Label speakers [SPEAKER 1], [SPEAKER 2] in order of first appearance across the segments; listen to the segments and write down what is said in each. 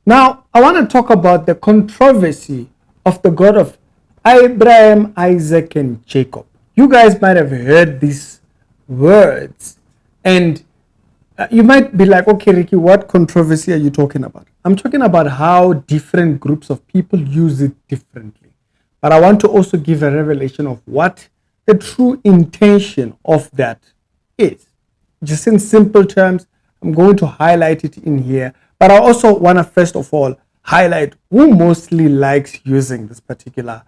[SPEAKER 1] Now, I want to talk about the controversy of the God of Abraham, Isaac, and Jacob. You guys might have heard these words, and you might be like, okay, Ricky, what controversy are you talking about? I'm talking about how different groups of people use it differently. But I want to also give a revelation of what the true intention of that is. Just in simple terms, I'm going to highlight it in here. But I also want to first of all highlight who mostly likes using this particular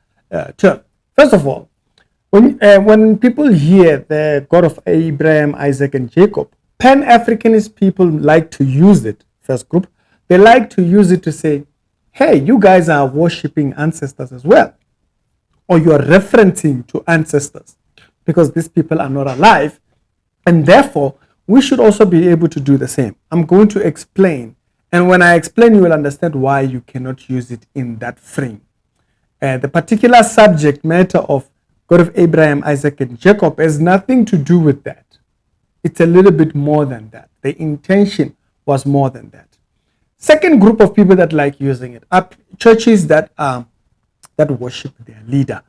[SPEAKER 1] term. First of all, when people hear the God of Abraham, Isaac, and Jacob, Pan-Africanist people like to use it, first group, they like to use it to say, hey, you guys are worshiping ancestors as well. Or you're referencing to ancestors because these people are not alive. And therefore, we should also be able to do the same. I'm going to explain. And when I explain, you will understand why you cannot use it in that frame. The particular subject matter of God of Abraham, Isaac, and Jacob has nothing to do with that. It's a little bit more than that. The intention was more than that. Second group of people that like using it are churches that worship their leader.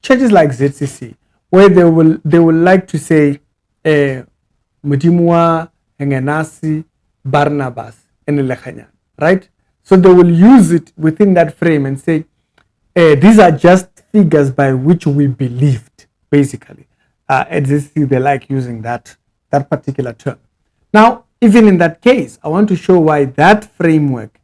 [SPEAKER 1] Churches like ZCC, where they will like to say Mudimwa, Hengenasi, Barnabas, and Lekhanyan, right? So they will use it within that frame and say, these are just figures by which we believed, basically. At ZCC, they like using that particular term. Now, even in that case, I want to show why that framework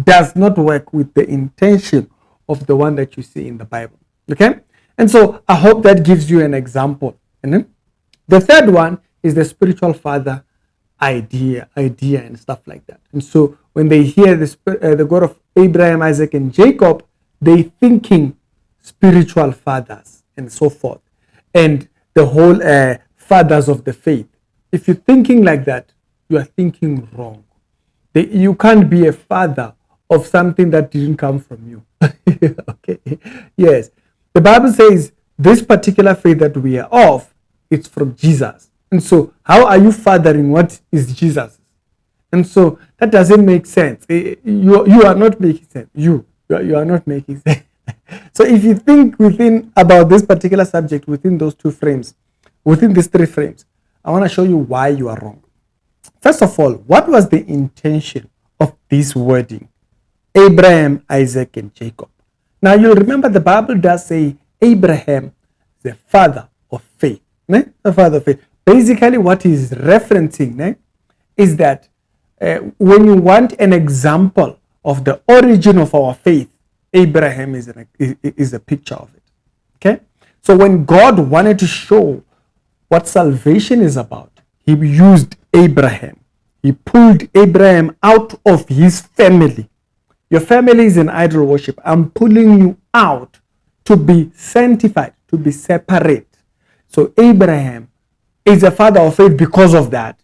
[SPEAKER 1] does not work with the intention of the one that you see in the Bible. Okay? And so I hope that gives you an example. The third one is the spiritual father idea and stuff like that. And so when they hear the God of Abraham, Isaac, and Jacob, they thinking spiritual fathers and so forth. And the whole fathers of the faith. If you're thinking like that, you are thinking wrong. You can't be a father of something that didn't come from you. Okay. Yes. The Bible says this particular faith that we are of, it's from Jesus. And so how are you fathering what is Jesus? And so that doesn't make sense. You are not making sense. You are not making sense. So if you think about this particular subject within those two frames, within these three frames, I want to show you why you are wrong. First of all, what was the intention of this wording? Abraham, Isaac, and Jacob. Now you'll remember the Bible does say Abraham, the father of faith. The father of faith. Basically what he's referencing is that when you want an example of the origin of our faith, Abraham is a picture of it. Okay? So when God wanted to show what salvation is about, he used Abraham. He pulled Abraham out of his family. Your family is an idol worship. I'm pulling you out to be sanctified, to be separate. So Abraham is a father of faith because of that.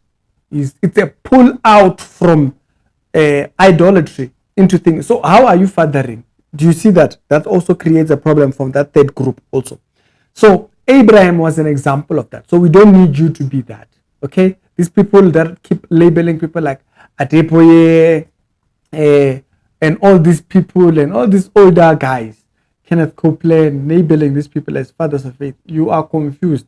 [SPEAKER 1] It's a pull out from idolatry into things. So how are you fathering? Do you see that? That also creates a problem from that third group also. So Abraham was an example of that. So we don't need you to be that. Okay? These people that keep labeling people like Adepoye and all these people and all these older guys, Kenneth Copeland, labeling these people as fathers of faith, you are confused.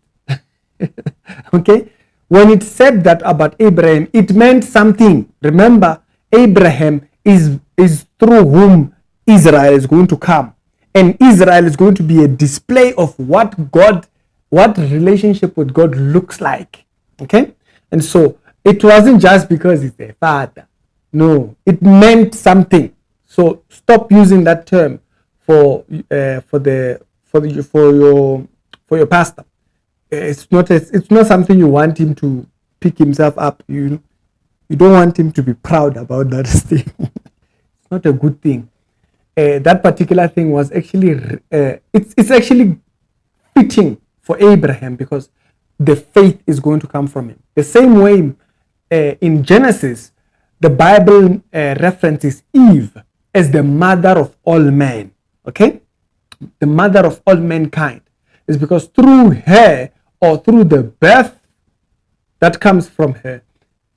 [SPEAKER 1] Okay? When it said that about Abraham, it meant something. Remember, Abraham is through whom Israel is going to come. And Israel is going to be a display of what relationship with God looks like. Okay? And so it wasn't just because it's a father. No, it meant something. So stop using that term for your pastor. It's not something you want him to pick himself up. You don't want him to be proud about that thing. It's not a good thing. That particular thing was actually it's actually fitting for Abraham because the faith is going to come from him. The same way in Genesis, the Bible references Eve as the mother of all men. Okay, the mother of all mankind is because through her or through the birth that comes from her,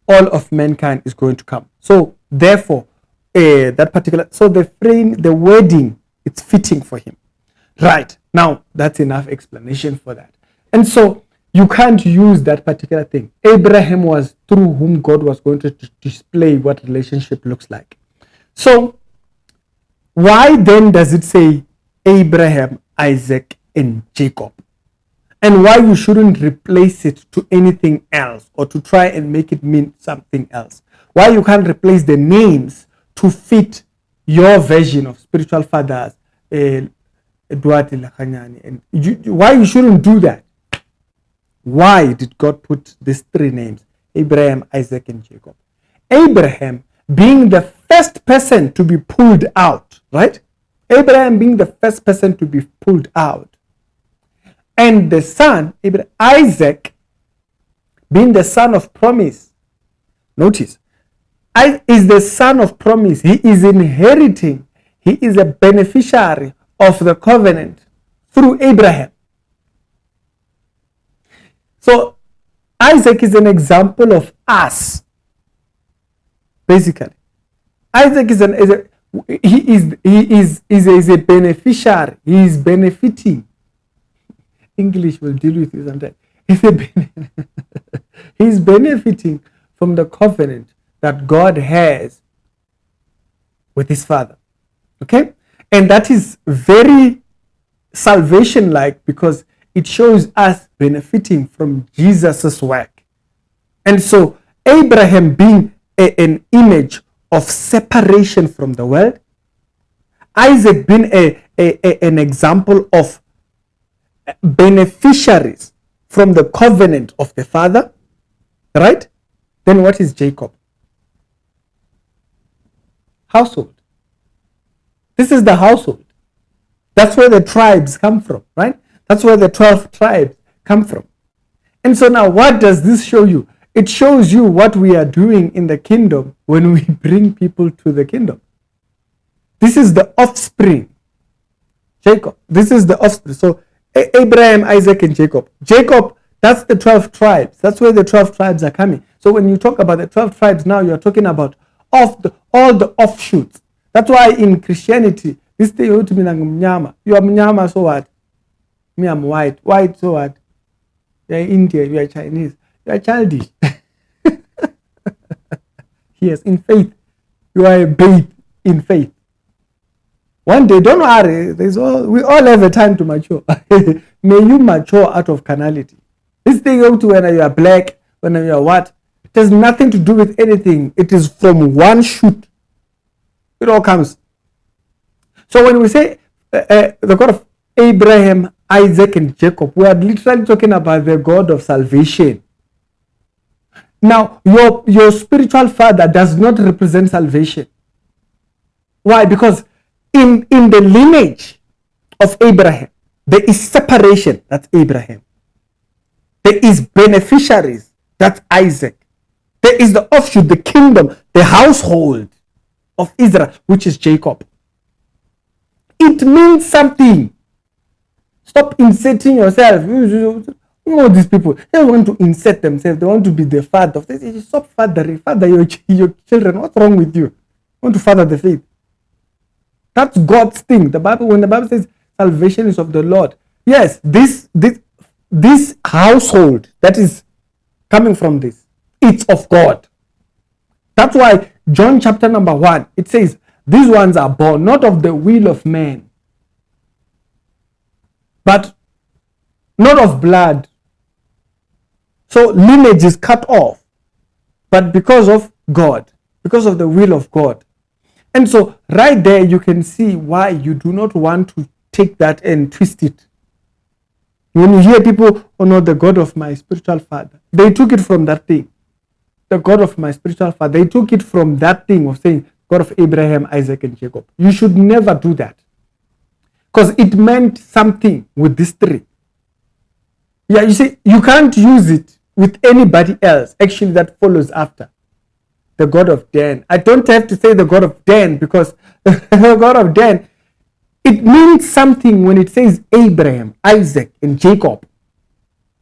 [SPEAKER 1] all of mankind is going to come. So therefore, that particular. So the frame, the wording, it's fitting for him. Right. Now, that's enough explanation for that. And so you can't use that particular thing. Abraham was through whom God was going to display what relationship looks like. So why then does it say Abraham, Isaac, and Jacob? And why you shouldn't replace it to anything else or to try and make it mean something else? Why you can't replace the names to fit your version of spiritual fathers, and why you shouldn't do that? Why did God put these three names, Abraham, Isaac, and Jacob? Abraham being the first person to be pulled out, right? Abraham being the first person to be pulled out. And the son, Isaac, being the son of promise. Notice, is the son of promise. He is inheriting. He is a beneficiary of the covenant through Abraham. So Isaac is an example of us. Basically, Isaac is a beneficiary. He is benefiting. English will deal with you sometimes. He's benefiting from the covenant that God has with his father. Okay? And that is very salvation-like because it shows us benefiting from Jesus' work. And so Abraham being an image of separation from the world, Isaac being an example of beneficiaries from the covenant of the father, right? Then what is Jacob? Household. This is the household. That's where the tribes come from, right? That's where the 12 tribes come from. And so now what does this show you? It shows you what we are doing in the kingdom when we bring people to the kingdom. This is the offspring. Jacob. This is the offspring. So Abraham, Isaac, and Jacob. Jacob, that's the 12 tribes. That's where the 12 tribes are coming. So when you talk about the 12 tribes now, you're talking about all the offshoots. That's why in Christianity, this thing you to me like mnyama. You are mnyama, so what? Me, I'm white. White, so what? You are Indian, you are Chinese. You are childish. Yes, in faith. You are a babe in faith. One day, don't worry, we all have a time to mature. May you mature out of carnality. This thing to when you are black, when you are what, it has nothing to do with anything. It is from one shoot. It all comes. So when we say the God of Abraham, Isaac, and Jacob, we are literally talking about the God of salvation. Now, your spiritual father does not represent salvation. Why? Because in the lineage of Abraham, there is separation, that's Abraham. There is beneficiaries, that's Isaac. There is the offshoot, the kingdom, the household of Israel, which is Jacob. It means something. Stop inserting yourself. You know these people, they want to insert themselves. They want to be the father of this. Stop fathering. Father your children. What's wrong with you? You want to father the faith. That's God's thing. The Bible, when the Bible says salvation is of the Lord, yes, this household that is coming from this, it's of God. That's why John chapter number 1, it says, these ones are born not of the will of man, but not of blood. So lineage is cut off, but because of God, because of the will of God. And so right there you can see why you do not want to take that and twist it. When you hear people, oh no, the God of my spiritual father, they took it from that thing. The God of my spiritual father, they took it from that thing of saying God of Abraham, Isaac, and Jacob. You should never do that. Because it meant something with these three. Yeah, you see, you can't use it with anybody else, actually, that follows after. The God of Dan. I don't have to say the God of Dan because the God of Dan, it means something when it says Abraham, Isaac, and Jacob.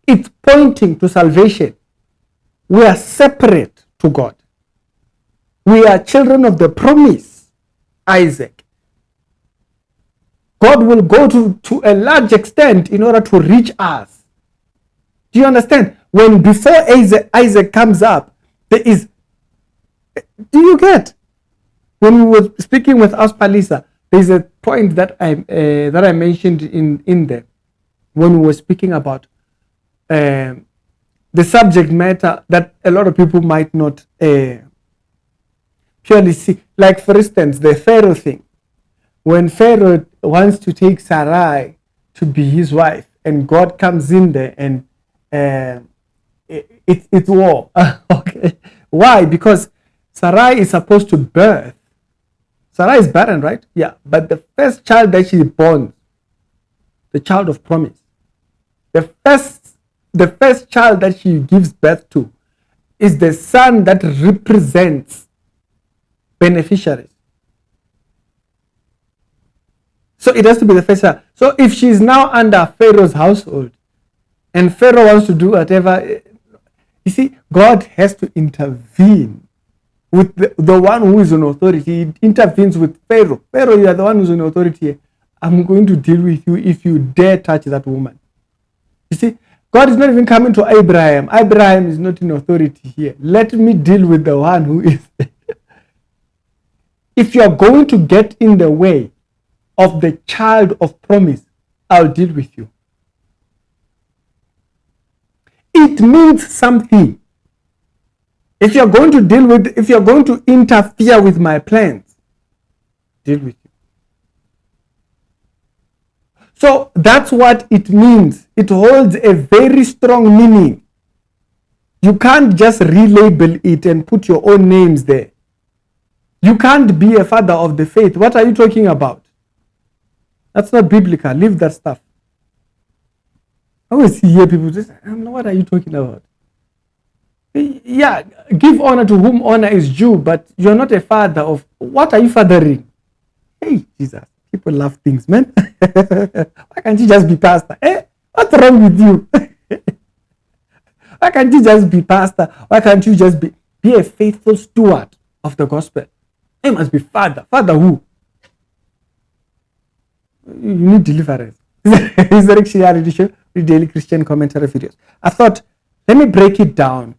[SPEAKER 1] It's pointing to salvation. We are separate to God. We are children of the promise. Isaac. God will go to a large extent in order to reach us. Do you understand? When before Isaac comes up, there is, do you get? When we were speaking with Aspalisa, there is a point that I mentioned in there when we were speaking about the subject matter that a lot of people might not purely see. Like for instance, the Pharaoh thing. When Pharaoh wants to take Sarai to be his wife, and God comes in there and it's war. Okay. Why? Because Sarai is supposed to birth. Sarai is barren, right? Yeah. But the first child that she born, the child of promise, the first child that she gives birth to is the son that represents beneficiaries. So it has to be the first child. So if she's now under Pharaoh's household and Pharaoh wants to do whatever, you see, God has to intervene with the one who is in authority. He intervenes with Pharaoh. Pharaoh, you are the one who's in authority. I'm going to deal with you if you dare touch that woman. You see, God is not even coming to Abraham. Abraham is not in authority here. Let me deal with the one who is. If you are going to get in the way of the child of promise, I'll deal with you. It means something. If you're going to interfere with my plans, deal with you. So that's what it means. It holds a very strong meaning. You can't just relabel it and put your own names there. You can't be a father of the faith. What are you talking about? That's not biblical. Leave that stuff. I always hear people say, what are you talking about? Yeah, give honor to whom honor is due, but you're not a father of, what are you fathering? Hey, Jesus, people love things, man. Why can't you just be pastor? What's wrong with you? Why can't you just be pastor? Why can't you just be a faithful steward of the gospel? You must be father. Father who? You need deliverance. It's the Reality Show, the daily Christian commentary videos. I thought, let me break it down,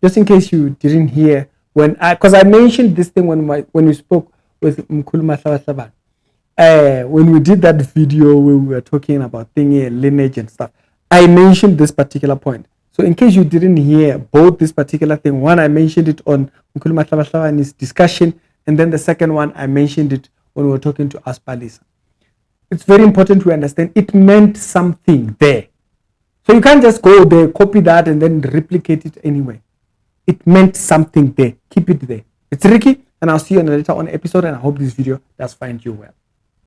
[SPEAKER 1] just in case you didn't hear because I mentioned this thing when we spoke with Mkhulu Mahlawa. When we did that video where we were talking about lineage and stuff, I mentioned this particular point. So in case you didn't hear both this particular thing, one, I mentioned it on Mkhulu Mahlawa and his discussion, and then the second one, I mentioned it when we were talking to Aspalisa. It's very important to understand it meant something there. So you can't just go there, copy that, and then replicate it anyway. It meant something there. Keep it there. It's Ricky, and I'll see you in a later on episode, and I hope this video does find you well.